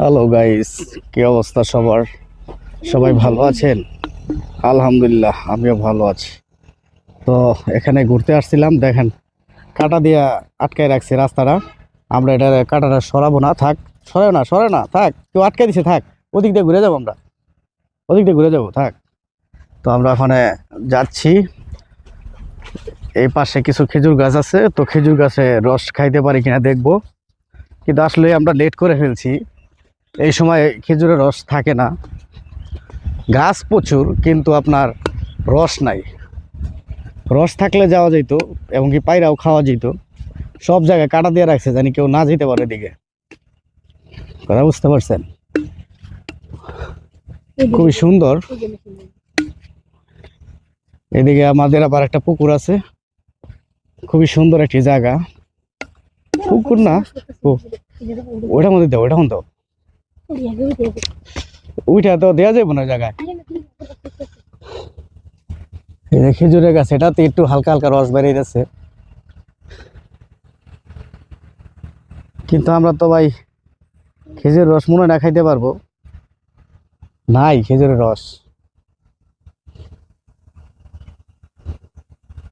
Hello guys, কি অবস্থা সবার? সবাই ভালো আছেন? আলহামদুলিল্লাহ, আমিও ভালো আছি। তো এখানে ঘুরতে আসছিলাম, দেখেন কাটা দিয়া আটকায় রাখছে রাস্তাটা। আমরা এটা কাটাটা সরাবো না, থাক। সরে না, থাক। কেউ আটকে দিছে, থাক। ওদিক দিয়ে ঘুরে যাবো আমরা, ওদিক দিয়ে ঘুরে যাবো, থাক। তো আমরা ওখানে যাচ্ছি। এই পাশে কিছু খেজুর গাছ আছে, তো খেজুর গাছে রস খাইতে পারি কিনা দেখবো। কিন্তু আসলে আমরা লেট করে ফেলছি, এই সময় খেজুরের রস থাকে না। গাছ প্রচুর, কিন্তু আপনার রস নাই। রস থাকলে যাওয়া যেত, এবং কি পায়রাও খাওয়া যেত। সব জায়গায় কাটা দিয়ে রাখছে, জানি কেউ না যেতে পারে এদিকে। কথা বুঝতে পারছেন? খুবই সুন্দর। এদিকে আমাদের আবার একটা পুকুর আছে, খুবই সুন্দর একটি জায়গা। পুকুর না, ওইটার মধ্যে দাও, ওইটা মধ্যে দাও। ওইটা তো দেওয়া যাবে না ওই জায়গায়। খেজুরের গাছ, এটাতে একটু হালকা হালকা রস বেরিয়ে যাচ্ছে, কিন্তু আমরা তো ভাই খেজুরের রস মনে না খাইতে পারবো। নাই খেজুরের রস।